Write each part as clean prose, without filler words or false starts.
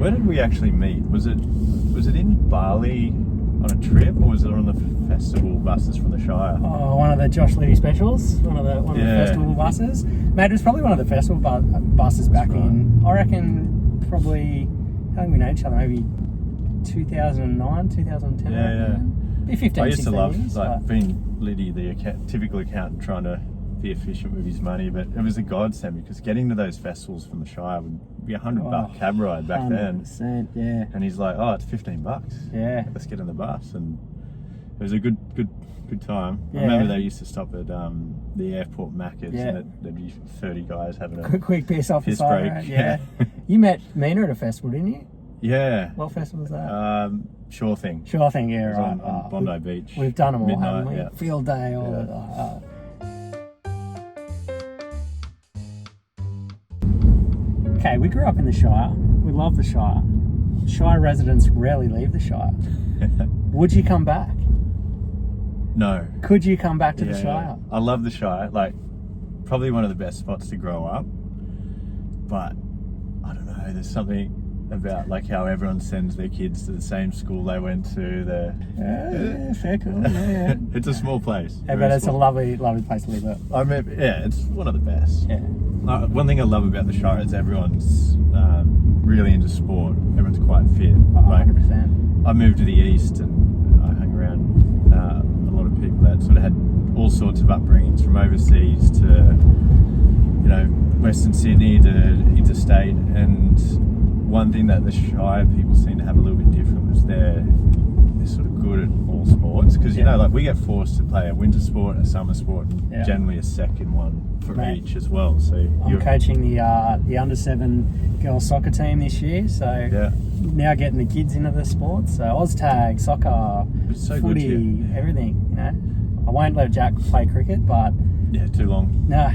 Where did we actually meet? Was it in Bali on a trip, or was it on the festival buses from the Shire? Oh, one of the Josh Liddy specials, one of the festival buses. Mate, it was probably one of the festival buses back in, I reckon, probably, how long we know each other, maybe 2009, 2010. Yeah. Be 15, I used to 16 love years, being Liddy, the typical accountant, trying to be efficient with his money, but it was a godsend because getting to those festivals from the Shire would be $100 cab ride back then. 100%, yeah. And he's like, "Oh, it's $15. Yeah. Let's get in the bus." And it was a good time. Yeah. I remember they used to stop at the airport Macca's, and there'd be 30 guys having a quick piss off the side. break. Right? Yeah. You met Mina at a festival, didn't you? Yeah. What festival was that? Sure Thing. Sure Thing, yeah, It was right. on Bondi Beach. We've done them all, Midnight, haven't we? yeah. Field day, all Yeah. that. Okay, we grew up in the Shire. We love the Shire. Shire residents rarely leave the Shire. Would you come back? No. Could you come back to the Shire? I love the Shire. Like, probably one of the best spots to grow up. But I don't know. There's something about like how everyone sends their kids to the same school they went to. Yeah, fair cool. Yeah. It's a small place. Yeah, but it's a lovely place to live at. I mean, it's one of the best. Yeah. One thing I love about the Shire is everyone's really into sport. Everyone's quite fit. 100%. I moved to the east and I hung around a lot of people that sort of had all sorts of upbringings, from overseas to Western Sydney to interstate. And one thing that the Shire people seem to have a little bit different was they're sort of good at all sports, because we get forced to play a winter sport, a summer sport, and generally a second one for each as well. So I'm coaching the under-7 girls soccer team this year, so now getting the kids into the sports. So OzTag, soccer, footy, everything. I won't let Jack play cricket, but too long. No,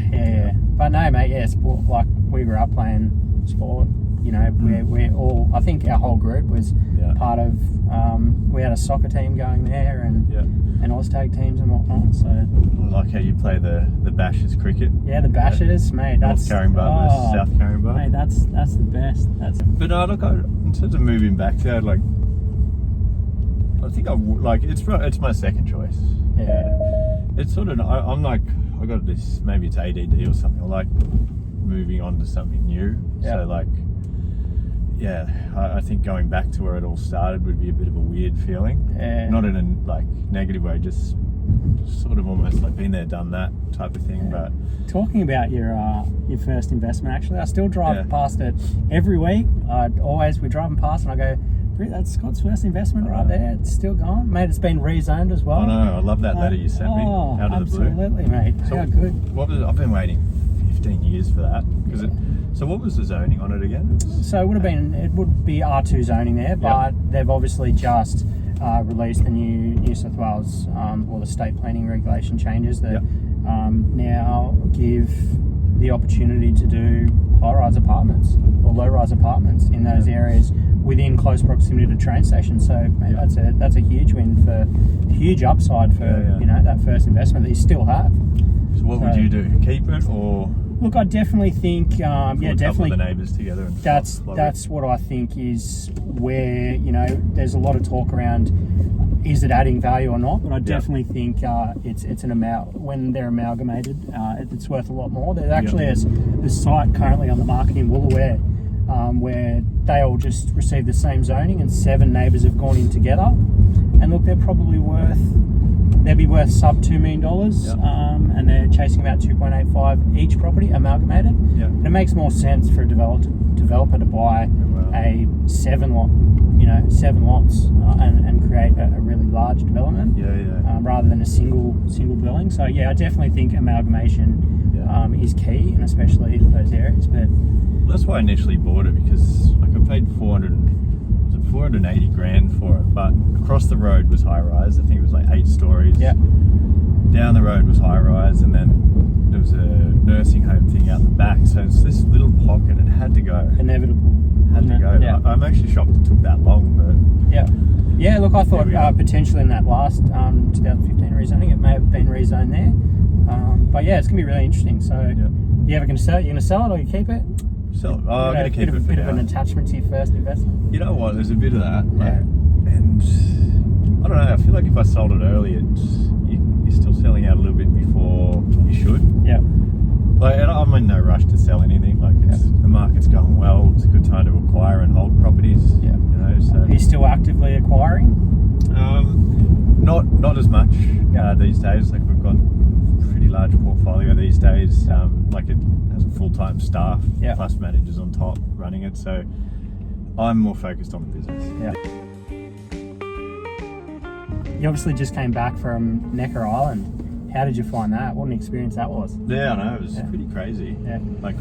but no, mate. Sport. Like, we grew up playing sport. We're all, I think our whole group was part of, we had a soccer team going there and OzTag teams and whatnot. So I like how you play the Bashers cricket. Yeah, the Bashers, mate. That's North Caringbah versus South Caringbah. Mate, that's the best. But no, look, in terms of moving back there, I think it's my second choice. Yeah. It's sort of, I'm like, I got this, maybe it's ADD or something. I like moving on to something new. So I think going back to where it all started would be a bit of a weird feeling. Yeah. Not in a negative way, just sort of almost like been there, done that type of thing. But talking about your first investment, actually, I still drive past it every week. We're driving past and I go, that's Scott's first investment right there. It's still gone, mate. It's been rezoned as well. I know. I love that letter you sent me out of the blue. Absolutely, mate. So how good. I've been waiting 15 years for that. So what was the zoning on it again? So it would be R2 zoning there, but they've obviously just released the New South Wales or the state planning regulation changes that now give the opportunity to do high-rise apartments or low-rise apartments in those areas within close proximity to train stations. So mate, that's a huge win, for huge upside for that first investment that you still have. So what would you do? Keep it or? Look, I definitely think, definitely. A couple of the neighbours together. And that's what I think is where there's a lot of talk around. Is it adding value or not? But I definitely think it's an when they're amalgamated, it's worth a lot more. There's actually a site currently on the market in Woolooware where they all just received the same zoning and 7 neighbours have gone in together. And look, they'd be worth sub $2 million, and they're chasing about 2.85 each property amalgamated. And it makes more sense for a developer to buy a 7 lots and create a really large development rather than a single dwelling. So I definitely think amalgamation is key, and especially those areas. But that's why I initially bought it, because I paid 480 grand for it, but across the road was high rise. I think it was like 8 stories. Down the road was high rise, and then there was a nursing home thing out the back. So it's this little pocket. It had to go. Inevitable. Had to go. I'm actually shocked it took that long, but look, I thought potentially in that last 2015 rezoning, it may have been rezoned there. But it's gonna be really interesting. So you ever gonna sell it? You gonna sell it or you keep it? Sell it. Oh, I'm going to keep it for bit now. of an attachment to your first investment. You know what? There's a bit of that. Yeah. And I don't know. I feel like if I sold it early, you're still selling out a little bit before you should. Yeah. Like, and I'm in no rush to sell anything. Like, the market's going well. It's a good time to acquire and hold properties. Yeah. You know, so Are you still actively acquiring? not as much these days. Like, we've got a pretty large portfolio these days. Like, it has a full-time staff plus managers on top running it. So I'm more focused on the business. Yeah. You obviously just came back from Necker Island. How did you find that? What an experience that was. Yeah, I know. It was pretty crazy. Yeah. Like,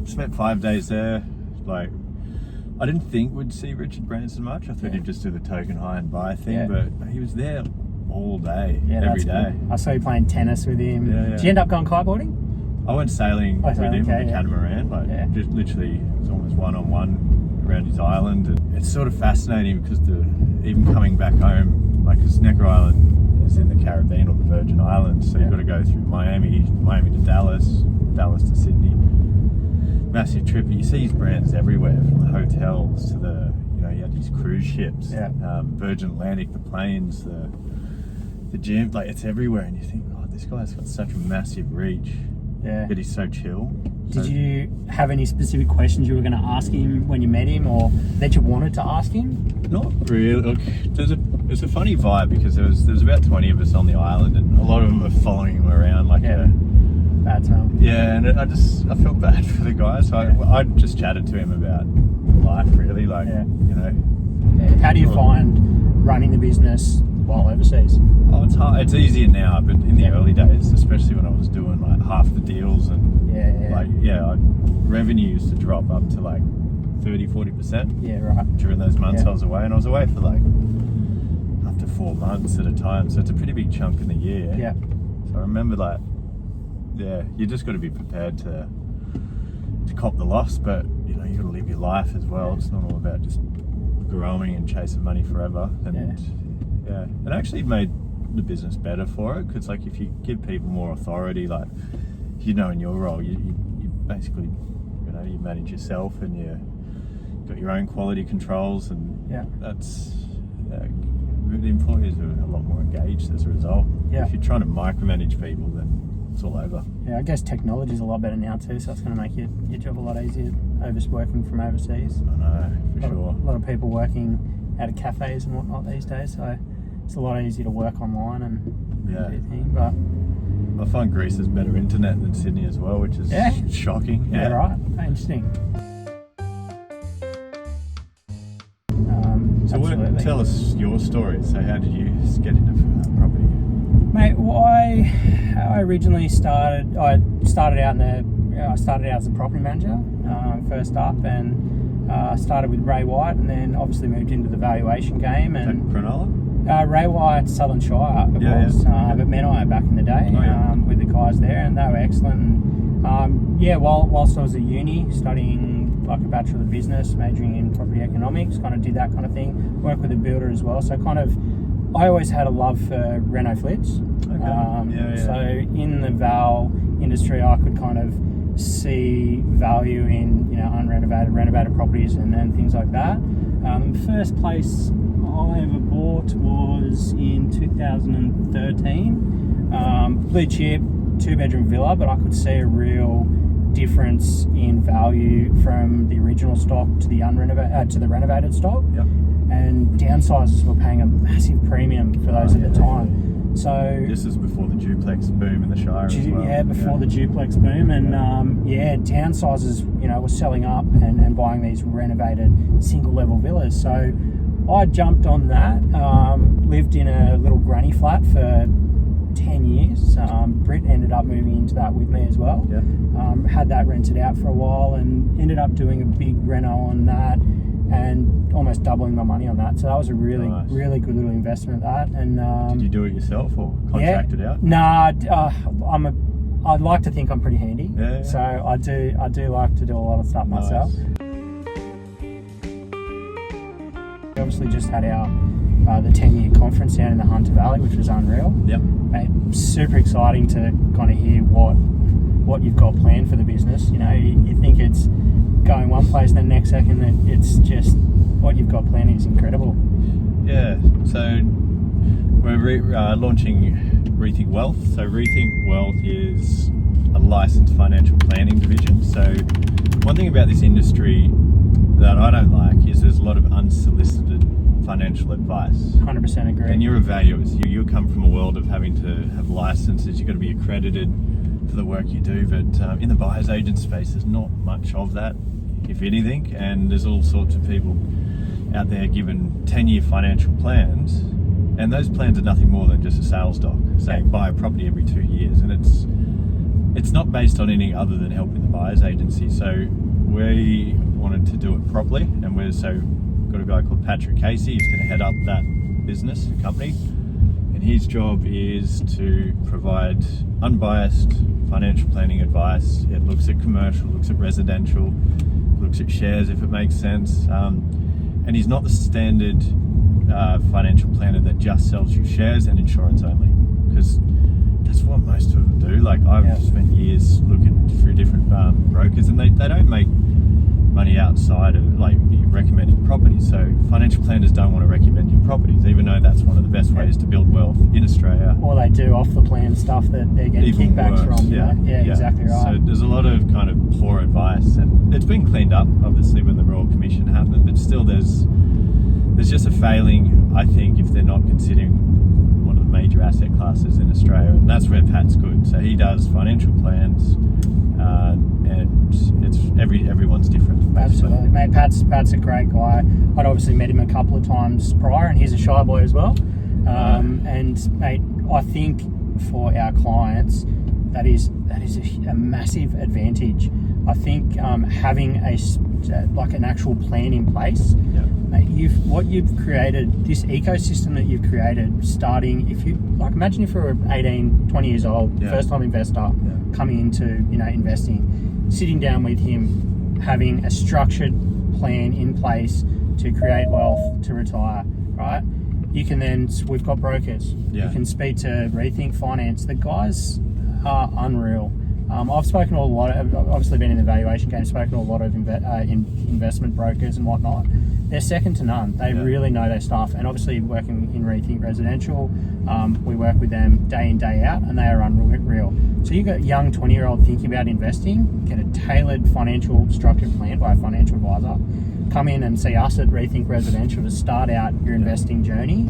spent 5 days there. Like, I didn't think we'd see Richard Branson much. I thought he'd just do the token high and buy thing, but he was there all day, every day. Cool. I saw you playing tennis with him. Yeah. Did you end up going kiteboarding? I went sailing with him on the catamaran. Like, just literally, it was almost one-on-one around his island. And it's sort of fascinating because even coming back home, like, because Necker Island is in the Caribbean or the Virgin Islands, so you've got to go through Miami to Dallas to Sydney. Massive trip. You see his brands everywhere, from the hotels to you had these cruise ships, Virgin Atlantic, the planes, the gym. Like, it's everywhere, and you think, oh, this guy's got such a massive reach. Yeah. But he's so chill. Did you have any specific questions you were going to ask him when you met him, or that you wanted to ask him? Not really. Look, there's a funny vibe because there was about 20 of us on the island, and a lot of them are following him around like bad smell. Yeah, and I felt bad for the guy, so I just chatted to him about life, really, like, you know. Yeah. How do you find running the business while overseas? Oh, it's hard. It's easier now, but in the early days, especially when I was doing like half the deals and revenue used to drop up to like 30-40%. Yeah, right. During those months I was away, and I was away for like up to 4 months at a time, so it's a pretty big chunk in the year. Yeah. So I remember, like, you just got to be prepared to cop the loss, but you know, you got to live your life as well. It's not all about just growing and chasing money forever. And it actually made the business better for it, because like, if you give people more authority, like, you know, in your role, you basically, you know, you manage yourself and you got your own quality controls, and that's the employees are a lot more engaged as a result. If you're trying to micromanage people, then it's all over. Yeah, I guess technology's a lot better now too, so it's going to make your job a lot easier working from overseas. I know, for sure. A lot of people working out of cafes and whatnot these days, so it's a lot easier to work online and do things. But I find Greece has better internet than Sydney as well, which is shocking. Yeah, right. Interesting. So tell us your story. So how did you get into property? Mate, well, I originally started out as a property manager first up, and started with Ray White, and then obviously moved into the valuation game. And Cronulla? Ray White, Southern Shire, but Menai back in the day, with the guys there, and they were excellent. And, whilst I was at uni studying like a Bachelor of Business, majoring in property economics, kind of did that kind of thing, work with a builder as well, so kind of I always had a love for reno flits. So in the val industry, I could kind of see value in, you know, renovated properties and things like that. First place I ever bought was in 2013. Blue chip, 2-bedroom villa, but I could see a real difference in value from the original stock to the renovated stock. And downsizers were paying a massive premium for those at the time. So this is before the duplex boom in the Shire as well. Yeah, before the duplex boom, and downsizers, you know, were selling up and buying these renovated single level villas. So I jumped on that. Lived in a little granny flat for 10 years. Britt ended up moving into that with me as well. Had that rented out for a while and ended up doing a big reno on that and almost doubling my money on that. So that was a really good little investment, that. And did you do it yourself or contract it out? Nah, I'd like to think I'm pretty handy. So I do like to do a lot of stuff myself. We obviously just had our the 10-year conference down in the Hunter Valley, which was unreal. Mate, super exciting to kind of hear what you've got planned for the business. You know, you think it's going one place, then next second it's just what you've got planned is incredible. Yeah, so we're launching Rethink Wealth. So Rethink Wealth is a licensed financial planning division. So one thing about this industry that I don't like is there's a lot of unsolicited financial advice. 100% agree. And you're a valuer. You come from a world of having to have licenses. You've got to be accredited for the work you do. But in the buyer's agent space, there's not much of that, if anything. And there's all sorts of people out there given 10-year financial plans, and those plans are nothing more than just a sales doc saying buy a property every 2 years, and it's not based on anything other than helping the buyer's agency. So we wanted to do it properly, and we've got a guy called Patrick Casey. He's going to head up that business company, and his job is to provide unbiased financial planning advice. It looks at commercial, looks at residential, looks at shares if it makes sense. And he's not the standard financial planner that just sells you shares and insurance only, because that's what most of them do. Like I've spent years looking through different brokers, and they don't make money outside of like recommended properties. So financial planners don't want to recommend you properties, even though that's one of the best ways to build wealth in Australia. Or they do off the plan stuff that they're getting Even kickbacks worse, from. You know? Yeah, exactly right. So there's a lot of kind of poor advice, and it's been cleaned up obviously when the Royal Commission happened, but still there's just a failing, I think, if they're not considering one of the major asset classes in Australia, and that's where Pat's good. So he does financial plans, and it's everyone's different. Absolutely, mate. Pat's a great guy. I'd obviously met him a couple of times prior, and he's a Shire boy as well. And mate, I think for our clients, that is a massive advantage. I think having an actual plan in place. Mate, what you've created, this ecosystem that you've created, starting, if you like, imagine if you're 18, 20 years old, first time investor, coming into investing, sitting down with him, having a structured plan in place to create wealth to retire, right? You can then, we've got brokers. You can speak to Rethink Finance. The guys are unreal. I've spoken to a lot of, obviously been in the valuation game, spoken to a lot of investment brokers and whatnot. They're second to none. They really know their stuff. And obviously working in Rethink Residential, we work with them day in, day out, and they are unreal. So you've got a young 20-year-old thinking about investing, get a tailored financial structured plan by a financial advisor. Come in and see us at Rethink Residential to start out your investing journey.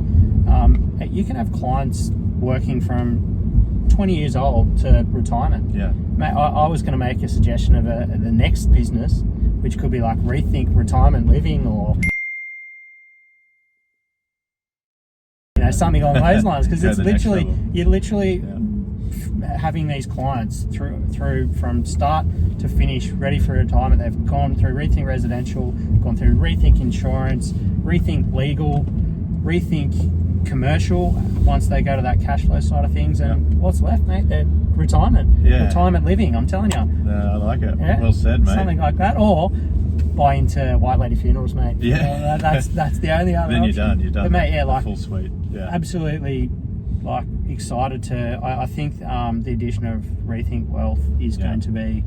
You can have clients working from 20 years old to retirement. Mate, I was going to make a suggestion of the next business, which could be like Rethink Retirement Living, or something along those lines, because it's literally having these clients through from start to finish, ready for retirement. They've gone through Rethink Residential, gone through Rethink Insurance, Rethink Legal, Rethink Commercial, once they go to that cash flow side of things, and what's left, mate? They're retirement living, I'm telling you. I like it. Well said, mate. Something like that, or buy into White Lady Funerals, mate. That's the only other then option. You're done. But mate, like full suite. Absolutely, like excited to. I think the addition of Rethink Wealth is going to be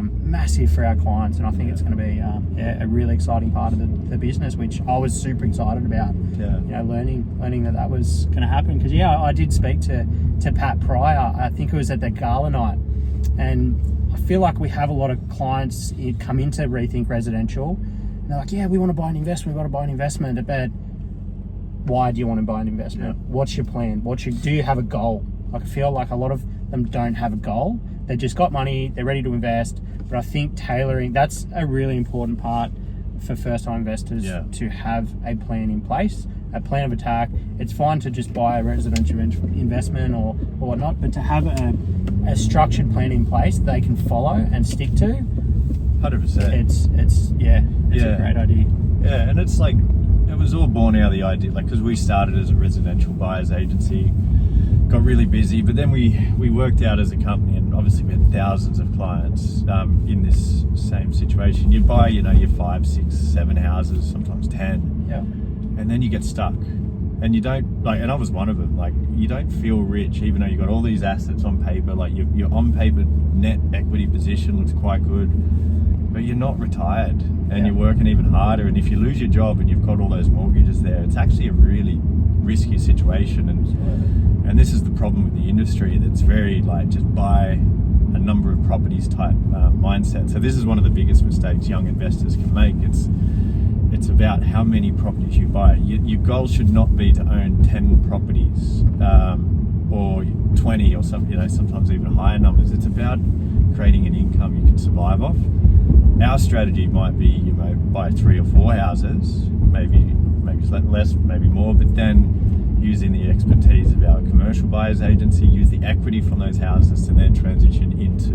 massive for our clients, and I think it's going to be a really exciting part of the business, which I was super excited about. Learning that was going to happen, because I did speak to Pat prior. I think it was at the gala night, and I feel like we have a lot of clients come into Rethink Residential, and they're like, we want to buy an investment. We've got to buy an investment, but why do you want to buy an investment? What's your plan? Do you have a goal? Like, I feel like a lot of them don't have a goal. They've just got money, they're ready to invest. But I think tailoring, that's a really important part for first-time investors, to have a plan in place, a plan of attack. It's fine to just buy a residential investment or whatnot, but to have a structured plan in place that they can follow and stick to, 100%. It's a great idea. Yeah, and it's like, it was all born out of the idea, like, because we started as a residential buyer's agency, got really busy, but then we worked out as a company, and obviously we had thousands of clients in this same situation. You buy, your 5, 6, 7 houses, sometimes 10, and then you get stuck, and you don't, like, and I was one of them, like, you don't feel rich, even though you got all these assets on paper. Like, your on paper net equity position looks quite good, but you're not retired, and you're working even harder. And if you lose your job and you've got all those mortgages there, it's actually a really risky situation. And this is the problem with the industry, that's very like just buy a number of properties type mindset. So this is one of the biggest mistakes young investors can make. It's about how many properties you buy. Your goal should not be to own 10 properties or 20 or some, sometimes even higher numbers. It's about creating an income you can survive off. Our strategy might be, buy 3 or 4 houses, maybe less, maybe more, but then using the expertise of our commercial buyers agency, use the equity from those houses to then transition into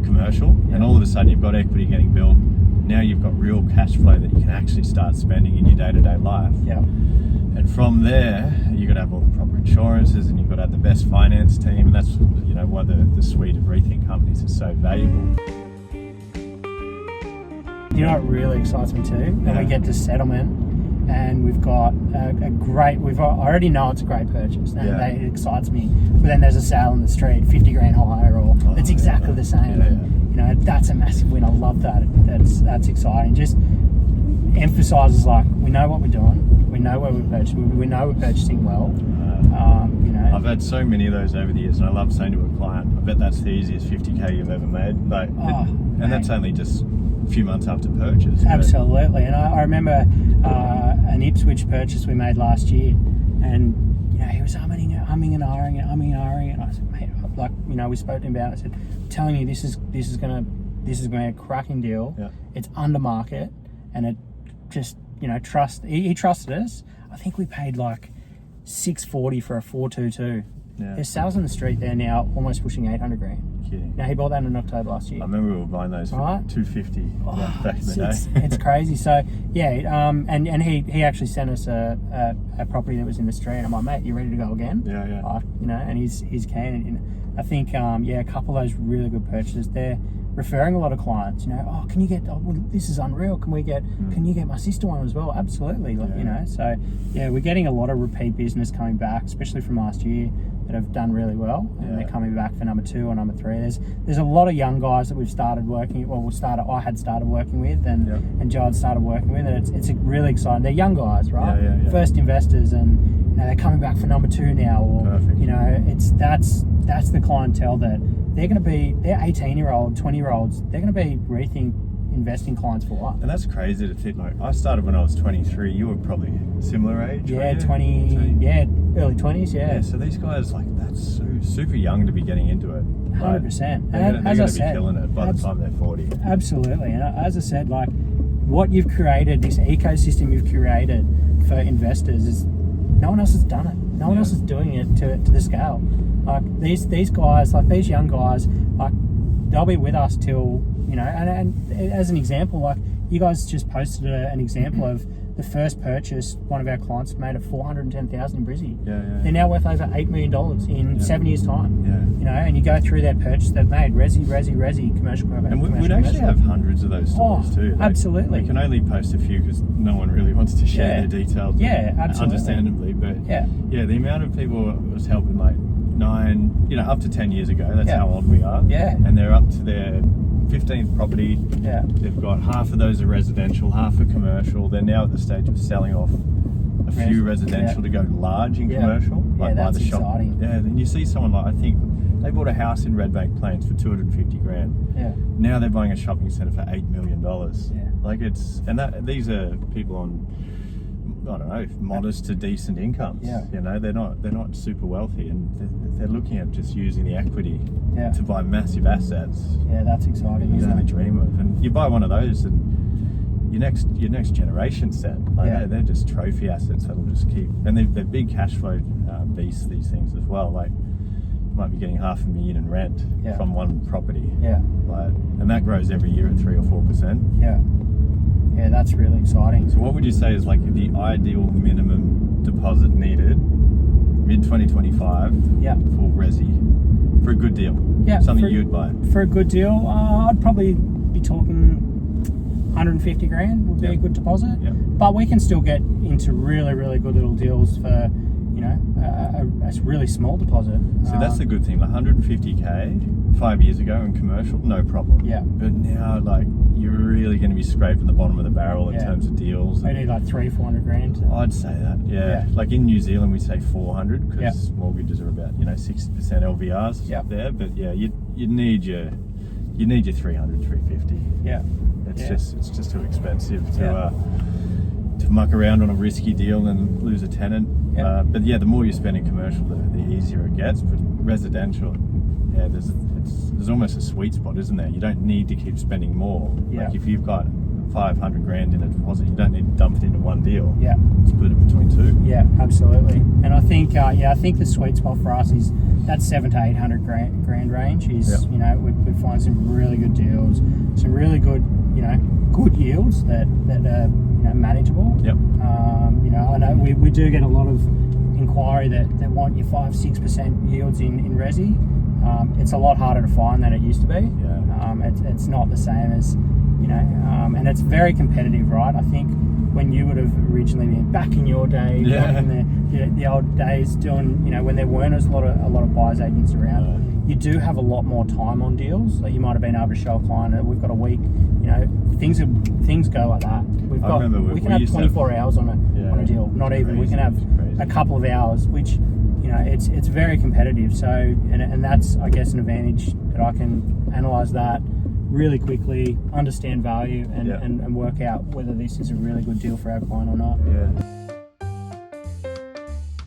commercial. And all of a sudden you've got equity getting built. Now you've got real cash flow that you can actually start spending in your day-to-day life. Yeah. And from there, you've got to have all the proper insurances, and you've got to have the best finance team, and that's why the suite of Rethink companies is so valuable. You know what really excites me too? When we get to settlement, and we've got a great. I already know it's a great purchase, and it excites me. But then there's a sale in the street, 50 grand higher, or it's exactly the same. That's a massive win. I love that. That's exciting. Just emphasises we know what we're doing. We know where we're purchasing. We know we're purchasing well. I've had so many of those over the years, and I love saying to a client, I bet that's the easiest 50k you've ever made. And that's only just a few months after purchase. Absolutely. And I remember an Ipswich purchase we made last year, and he was umming and ahhing and I said, mate, we spoke to him about it. I said, I'm telling you, this is going to be a cracking deal. Yeah. It's under market, and it just he trusted us. I think we paid $640 for a 422. Yeah. There's sales on the street there now, almost pushing 800 grand. Kidding. Now he bought that in October last year. I remember we were buying those for $250 back in the day. It's crazy. So and he actually sent us a property that was in the street. I'm like, mate, you ready to go again? Yeah. And he's keen. I think a couple of those really good purchases. They're referring a lot of clients. Can you get? This is unreal. Can you get my sister one as well? Absolutely. So we're getting a lot of repeat business coming back, especially from last year, that have done really well, and they're coming back for number 2 or number 3. There's a lot of young guys that we've started working. I had started working with, and Joe had started working with, and it's really exciting. They're young guys, right? Yeah. First investors, and they're coming back for number 2 now. Or perfect. That's the clientele that they're 18-year-old, 20-year-olds. They're going to be Rethink investing clients for life. And that's crazy to think. I started when I was 23. You were probably similar age. Yeah, 20. Early 20s. Yeah. So these guys, that's super young to be getting into it. 100%. They're going to be killing it by the time they're 40. Absolutely. And as I said, what you've created, this ecosystem you've created for investors, is no one else has done it. No one else is doing it to the scale. These guys, these young guys, they'll be with us till, and as an example, you guys just posted an example of the first purchase one of our clients made at $410,000 in Brizzy. They're now worth over $8 million in 7 years' time. And you go through their purchase they've made, resi, commercial. And we'd actually have hundreds of those stories too. Absolutely. We can only post a few because no one really wants to share their details. Absolutely. Understandably, but the amount of people was helping 9, up to 10 years ago. That's how old we are. And they're up to their 15th property. They've got half of those are residential, half are commercial. They're now at the stage of selling off a few residential to go large in commercial. That's by the shop. exciting. Then you see someone I think they bought a house in Redbank Plains for 250 grand. Now they're buying a shopping centre for $8 million. These are people on, I don't know, modest to decent incomes. They're not super wealthy, and they're looking at just using the equity to buy massive assets. That's exciting. You can only dream of, and you buy one of those, and your next generation set. They're just trophy assets that'll just keep, and they're big cash flow beasts. These things as well. You might be getting $500,000 in rent from one property. And that grows every year at 3 or 4%. Yeah, that's really exciting. So what would you say is the ideal minimum deposit needed mid-2025 for resi for a good deal? Something you'd buy. For a good deal, I'd probably be talking 150 grand would be a good deposit. But we can still get into really, really good little deals for, a really small deposit. So that's the good thing. Like 150k 5 years ago in commercial, no problem. Yeah. But now, like, you're really going to be scraping the bottom of the barrel in terms of deals. They need like 300-400 grand. I'd say that. Yeah. Like in New Zealand, we say 400 because mortgages are about 60% LVRs there. But yeah, you need your 300, 350. Yeah. It's just too expensive to muck around on a risky deal and lose a tenant. But yeah, the more you spend in commercial, the easier it gets. But residential, there's almost a sweet spot, isn't there? You don't need to keep spending more. Like if you've got 500 grand in a deposit, you don't need to dump it into one deal. Split it between two. Yeah, absolutely. And I think I think the sweet spot for us is that 700 to 800 grand range. Is we find some really good deals, some really good good yields that are manageable. I know we do get a lot of inquiry that want your 5-6% yields in resi. It's a lot harder to find than it used to be. It's not the same as and it's very competitive, right? I think when you would have originally been back in your day, back in the old days, doing when there weren't a lot of buyers agents around, you do have a lot more time on deals. Like you might have been able to show a client that we've got a week. Things go like that. We can have 24 hours on a deal. Not even. We can have a couple of hours, which it's very competitive. So and that's, I guess, an advantage that I can analyze that really quickly, understand value, and work out whether this is a really good deal for our client or not.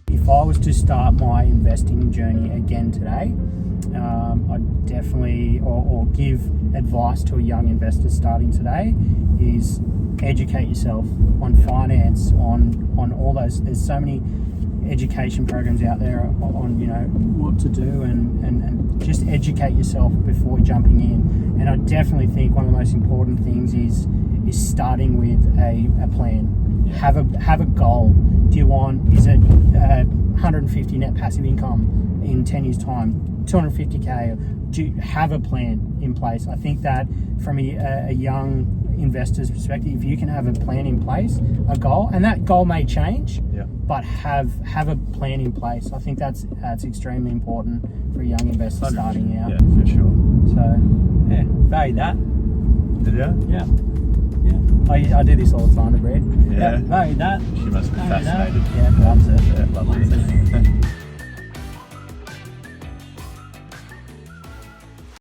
If I was to start my investing journey again today, I'd definitely, or give advice to a young investor starting today, is educate yourself on finance, on all those. There's so many education programs out there on what to do, and just educate yourself before jumping in. And I definitely think one of the most important things is starting with a plan. Have a goal. Do you want, is it 150 net passive income in 10 years time, 250k? Do you have a plan in place? I think that from a young investor's perspective, if you can have a plan in place, a goal, and that goal may change, but have a plan in place. I think that's extremely important for a young investor starting out. Yeah, for sure. So value that. Did you? Yeah. I do this all the time to Brad. Yeah. Value that. She must be fascinated. Loves it. Yeah, loves it.